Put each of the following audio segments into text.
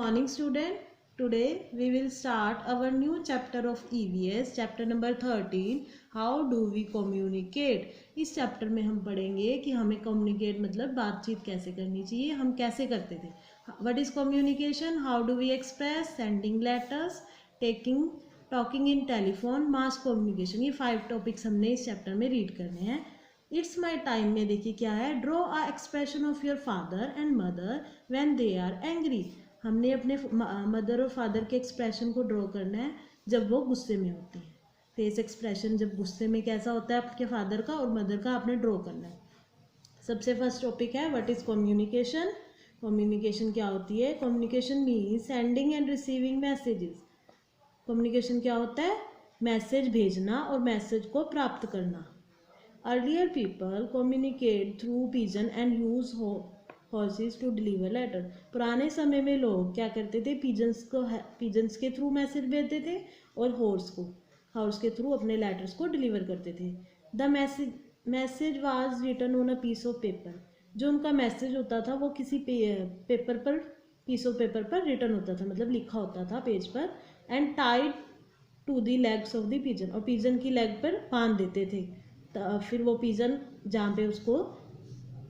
morning student. Today we will start our new chapter of EVS, chapter number 13. How do we communicate? इस chapter में हम पढ़ेंगे कि हमें कम्युनिकेट मतलब बातचीत कैसे करनी चाहिए, हम कैसे करते थे. What is communication? How do we express? Sending letters, talking in telephone, mass communication. ये 5 टॉपिक्स हमने इस चैप्टर में रीड करने हैं. इट्स माई टाइम में देखिए क्या है, draw a expression of your father and mother when they are angry. हमने अपने मदर और फादर के एक्सप्रेशन को ड्रॉ करना है जब वो गुस्से में होते हैं. फेस एक्सप्रेशन जब गुस्से में कैसा होता है आपके फादर का और मदर का आपने ड्रॉ करना है. सबसे फर्स्ट टॉपिक है व्हाट इज कम्युनिकेशन. कम्युनिकेशन क्या होती है? Communication means sending end receiving messages. Communication क्या होता है? मैसेज भेजना और मैसेज को प्राप्त करना. Earlier people communicate through pigeon and use horses to deliver letter. पुराने समय में लोग क्या करते थे? पिजन्स के थ्रू मैसेज भेजते थे और हॉर्स के थ्रू अपने लेटर्स को डिलीवर करते थे. The message was written on a piece of paper. जो उनका मैसेज होता था वो किसी पीस ऑफ पेपर पर रिटन होता था, मतलब लिखा होता था पेज पर. And tied to the legs of the pigeon, और पिजन की लेग पर बांध देते थे. फिर वो पिजन जहाँ पे उसको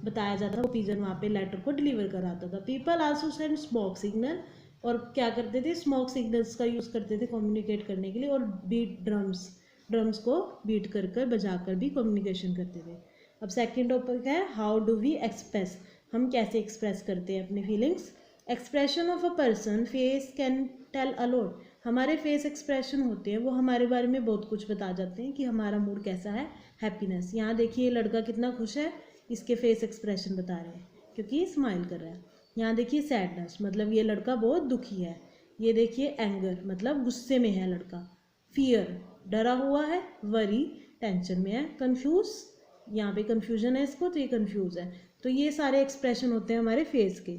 बताया जाता वो पिजन वहाँ पे लेटर को डिलीवर कराता था. People also send smoke signal, और क्या करते थे? स्मोक सिग्नल्स का यूज़ करते थे कम्युनिकेट करने के लिए. और बीट ड्रम्स को बीट कर बजा कर भी कम्युनिकेशन करते थे. अब सेकंड टॉपिक है हाउ डू वी एक्सप्रेस. हम कैसे एक्सप्रेस करते हैं अपनी feelings. Expression of a person face can tell a lot. हमारे फेस एक्सप्रेशन होते हैं वो हमारे बारे में बहुत कुछ बता जाते हैं कि हमारा मूड कैसा है. हैप्पीनेस, यहाँ देखिए लड़का कितना खुश है, इसके फेस एक्सप्रेशन बता रहे हैं क्योंकि स्माइल कर रहा है. यहाँ देखिए सैडनेस, मतलब ये लड़का बहुत दुखी है. ये देखिए एंगर, मतलब गुस्से में है लड़का. फियर, डरा हुआ है. वरी, टेंशन में है. कंफ्यूज, यहाँ पे कंफ्यूजन है इसको तो ये कंफ्यूज है. तो ये सारे एक्सप्रेशन होते हैं हमारे फेस के.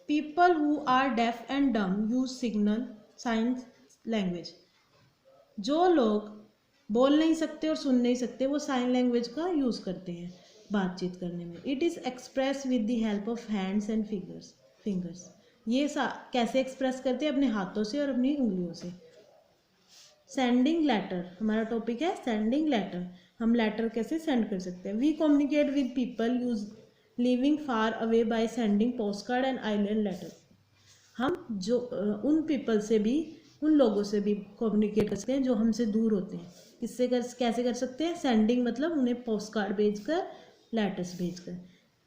People who are deaf and dumb use signal science language. जो लोग बोल नहीं सकते और सुन नहीं सकते वो साइन लैंग्वेज का यूज़ करते हैं बातचीत करने में. It is express with the help of hands and fingers. ये कैसे एक्सप्रेस करते हैं? अपने हाथों से और अपनी उंगलियों से. सेंडिंग लेटर, हमारा टॉपिक है सेंडिंग लेटर. हम लेटर कैसे सेंड कर सकते हैं? We communicate with people use living far away by sending post card and inland letter. हम जो उन पीपल से भी, उन लोगों से भी कम्युनिकेट कर सकते हैं जो हमसे दूर होते हैं. कैसे कर सकते हैं? सेंडिंग मतलब उन्हें पोस्ट कार्ड भेजकर, लेटर्स भेजकर.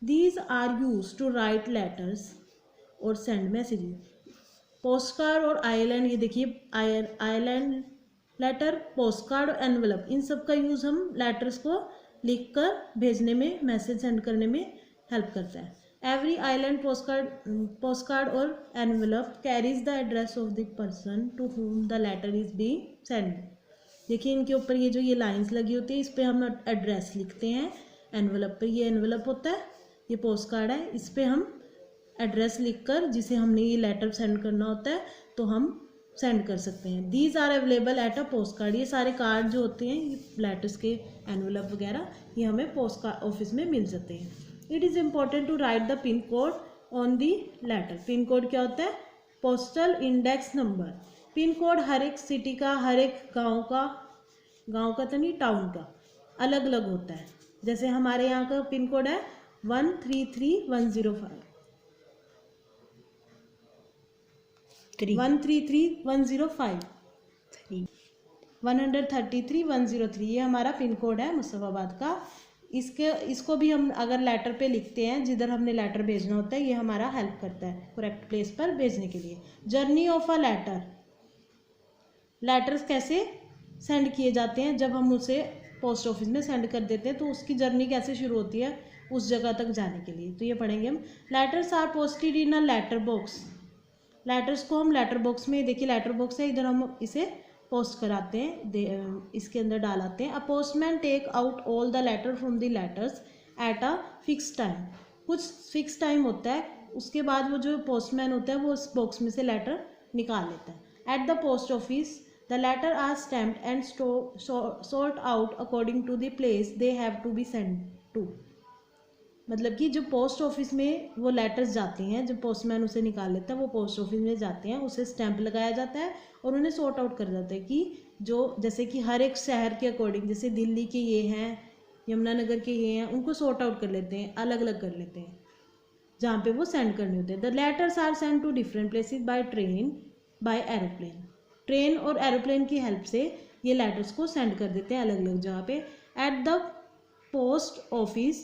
These are use to write letters और सेंड मैसेजेस. पोस्ट कार्ड और आइलैंड, ये देखिए आइलैंड लेटर, पोस्ट कार्ड और एनवेलप, इन सब का यूज़ हम लेटर्स को लिख कर भेजने में, मैसेज सेंड करने में हेल्प करता है. Every island postcard or envelope carries the address of the person to whom the letter is being sent. देखिए इनके ऊपर ये जो ये लाइंस लगी होती है इस पे हम एड्रेस लिखते हैं. एनवेलप पे, ये एनवेलप होता है, ये पोस्ट कार्ड है, इस पे हम एड्रेस लिखकर जिसे हमने ये लेटर सेंड करना होता है तो हम सेंड कर सकते हैं. These are available at a post card. ये सारे कार्ड जो होते हैं, ये लेटर्स के एनवेलप वगैरह, ये हमें पोस्ट कार्ड ऑफिस में मिल सकते हैं. It is important to write the pin code on the letter. Pin code क्या होता है? Postal index number. Pin code हर एक सिटी का, हर एक गांव का तो नहीं, टाउन का अलग अलग होता है. जैसे हमारे यहाँ का पिन कोड है 133105. 133105, 133,103, ये हमारा पिन कोड है मुस्तफ़ाबाद का. इसको भी हम अगर लेटर पे लिखते हैं जिधर हमने लेटर भेजना होता है, ये हमारा हेल्प करता है करेक्ट प्लेस पर भेजने के लिए. Journey of a letter. Letters कैसे सेंड किए जाते हैं? जब हम उसे पोस्ट ऑफिस में सेंड कर देते हैं तो उसकी जर्नी कैसे शुरू होती है उस जगह तक जाने के लिए, तो ये पढ़ेंगे हम. Letters are posted in a letter box. Letters को हम लेटर बॉक्स में, देखिए लेटर बॉक्स है, इधर हम इसे पोस्ट कराते हैं, इसके अंदर डालाते हैं. A postman take out all the letter from the letters at a fix time. कुछ फिक्स टाइम होता है, उसके बाद वो जो पोस्टमैन होता है वो उस बॉक्स में से लेटर निकाल लेता है. At the post office the letter are stamped and sort out according to the place they have to be send to. मतलब कि जो पोस्ट ऑफिस में वो लेटर्स जाती हैं, जब पोस्टमैन उसे निकाल लेता है, वो पोस्ट ऑफिस में जाते हैं, उसे स्टैंप लगाया जाता है और उन्हें सॉर्ट आउट कर जाता है कि जो जैसे कि हर एक शहर के अकॉर्डिंग, जैसे दिल्ली के ये हैं, यमुनानगर के ये हैं, उनको सॉर्ट आउट कर लेते हैं, अलग अलग कर लेते हैं जहाँ पे वो सेंड करने होते हैं। The letters are send to different places by train, by aeroplane. Train और एरोप्लेन की हेल्प से ये लेटर्स को सेंड कर देते हैं अलग अलग जगह पे। Eight the post office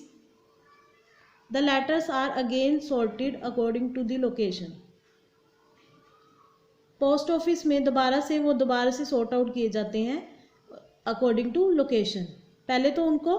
the letters are again sorted according to the location। Post office में दोबारा से सॉर्ट आउट किए जाते हैं अकॉर्डिंग टू लोकेशन। पहले तो उनको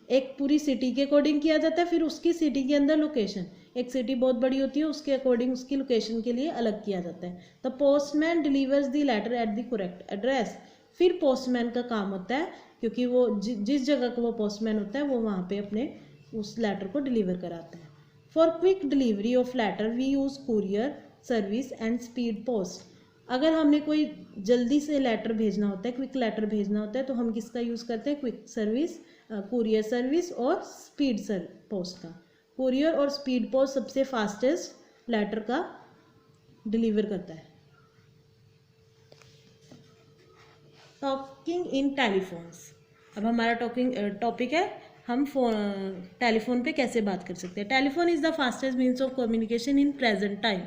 एक पूरी सिटी के अकॉर्डिंग किया जाता है, फिर उसकी सिटी के अंदर लोकेशन, एक सिटी बहुत बड़ी होती है उसके अकॉर्डिंग उसकी लोकेशन के लिए अलग किया जाता है। The postman delivers the letter at the correct address. फिर पोस्टमैन का काम होता है, क्योंकि वो जिस जगह का वो पोस्टमैन होता है वो वहाँ पे अपने उस लेटर को डिलीवर कराता है। For quick delivery of letter we use courier service and speed post. अगर हमने कोई जल्दी से लेटर भेजना होता है, क्विक लेटर भेजना होता है, तो हम किसका यूज़ करते हैं? क्विक सर्विस, कुरियर सर्विस और स्पीड पोस्ट का। कुरियर और स्पीड पोस्ट सबसे फास्टेस्ट लेटर का डिलीवर करता है। Talking in telephones. अब हमारा टॉपिक है हम टेलीफोन पे कैसे बात कर सकते हैं। Telephone is the fastest means of communication in present time.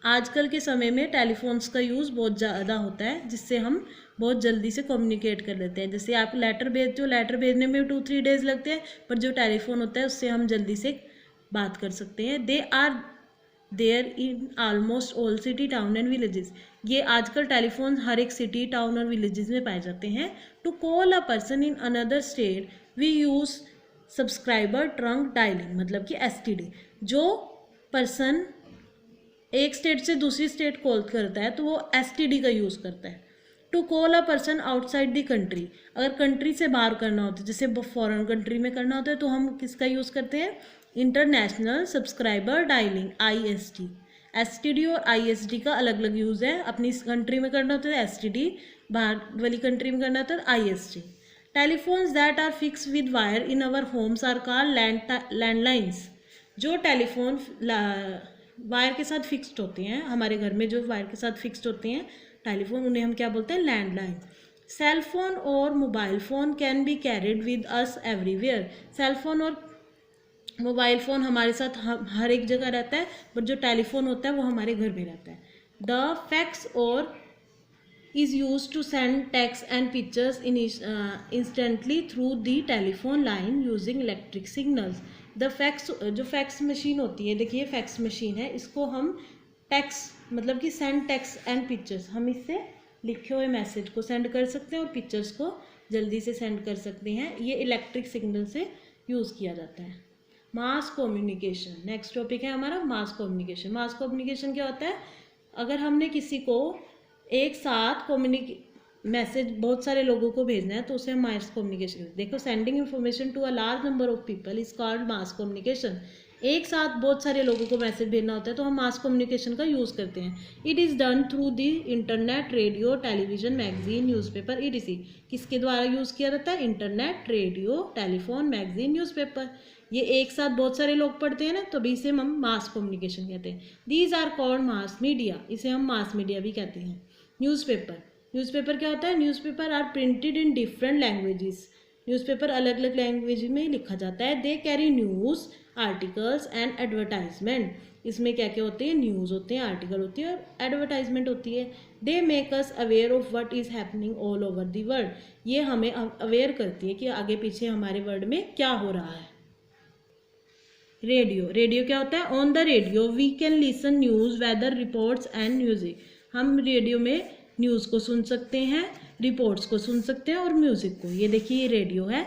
आजकल के समय में टेलीफोन्स का यूज़ बहुत ज़्यादा होता है, जिससे हम बहुत जल्दी से कम्युनिकेट कर लेते हैं। जैसे आप लेटर भेजते हो, लेटर भेजने में 2-3 डेज लगते हैं, पर जो टेलीफोन होता है उससे हम जल्दी से बात कर सकते हैं। They are there in almost all city town and villages. ये आजकल टेलीफोन हर एक सिटी टाउन और विलेजेस में पाए जाते हैं। To call a person in another state we use subscriber trunk dialling, मतलब कि STD। जो पर्सन एक स्टेट से दूसरी स्टेट कॉल करता है तो वो STD का यूज़ करता है। To call a person outside the country, अगर कंट्री से बाहर करना होता है, जैसे फॉरेन कंट्री में करना होता है, तो हम किसका यूज़ करते हैं? International subscriber dialling, ISD। STD और ISD का अलग अलग यूज़ है। अपनी कंट्री में करना होता है STD, बाहर वाली कंट्री में करना होता है ISD। Telephones that are fix with wire in our homes are called landlines. जो टेलीफोन वायर के साथ फिक्स्ड होते हैं, हमारे घर में जो वायर के साथ फिक्स्ड होते हैं टेलीफोन, उन्हें हम क्या बोलते हैं? लैंडलाइन। सेल फोन और mobile phone can be carried with us everywhere. Cell phone और मोबाइल फ़ोन हमारे साथ हर एक जगह रहता है, बट जो टेलीफोन होता है वो हमारे घर में रहता है। द फैक्स और is used to send text and pictures instantly through the telephone line using electric signals। the fax, जो फैक्स मशीन होती है, देखिए फैक्स मशीन है, इसको हम टेक्स्ट मतलब कि सेंड टेक्स्ट एंड पिक्चर्स, हम इससे लिखे हुए मैसेज को सेंड कर सकते हैं और पिक्चर्स को जल्दी से सेंड कर सकते हैं। ये इलेक्ट्रिक सिग्नल से यूज़ किया जाता है। मास कम्युनिकेशन, नेक्स्ट टॉपिक है हमारा मास कम्युनिकेशन। मास कम्युनिकेशन क्या होता है? अगर हमने किसी को एक साथ मैसेज बहुत सारे लोगों को भेजना है तो उसे हम मास कम्युनिकेशन। देखो, sending information to a large number of people is called mass communication. एक साथ बहुत सारे लोगों को मैसेज भेजना होता है तो हम मास कम्युनिकेशन का यूज़ करते हैं। It is done through the internet, radio, television, magazine, newspaper, ETC। किसके द्वारा यूज़ किया जाता है? Internet, radio, telephone, magazine, newspaper. ये एक साथ बहुत सारे लोग पढ़ते हैं ना, तो भी इसे हम मास कम्युनिकेशन कहते हैं। These are called mass media, इसे हम मास मीडिया भी कहते हैं। न्यूज़पेपर क्या होता है? Newspaper are printed in different languages. Newspaper अलग अलग लैंग्वेज में लिखा जाता है। They carry news, articles and advertisement. इसमें क्या क्या होते हैं? न्यूज़ होते हैं, आर्टिकल होती है और एडवर्टाइजमेंट होती है। They make us aware of what is happening all over the world. ये हमें अवेयर करती है कि आगे पीछे हमारे वर्ल्ड में क्या हो रहा है। रेडियो क्या होता है? On the radio we can listen news, weather reports and music. हम रेडियो में न्यूज़ को सुन सकते हैं, रिपोर्ट्स को सुन सकते हैं और म्यूज़िक को। ये देखिए, ये रेडियो है।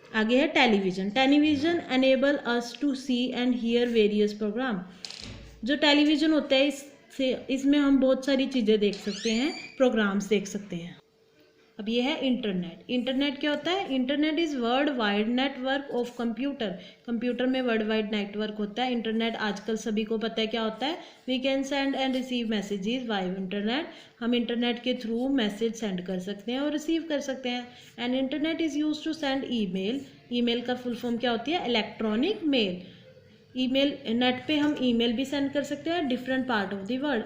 आगे है television. Television enable us to see and hear various programme. जो टेलीविज़न होता है इसमें हम बहुत सारी चीज़ें देख सकते हैं, प्रोग्राम्स देख सकते हैं। अब ये है इंटरनेट। इंटरनेट क्या होता है? Internet is world wide network of computer. Computer में वर्ल्ड वाइड नेटवर्क होता है। इंटरनेट आजकल सभी को पता है क्या होता है। We can send and receive messages via internet. हम इंटरनेट के थ्रू मैसेज सेंड कर सकते हैं और रिसीव कर सकते हैं। And internet is use to send email, email का फुल फॉर्म क्या होती है? Electronic mail. ईमेल, नेट पे हम ईमेल भी सेंड कर सकते हैं different part of the world,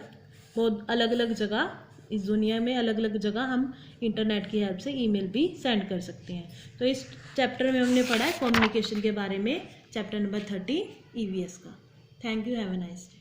बहुत अलग अलग जगह, इस दुनिया में अलग अलग जगह हम इंटरनेट की हेल्प से ईमेल भी सेंड कर सकते हैं। तो इस चैप्टर में हमने पढ़ा है कम्युनिकेशन के बारे में, चैप्टर नंबर 13 EVS का। Thank you, have a nice day.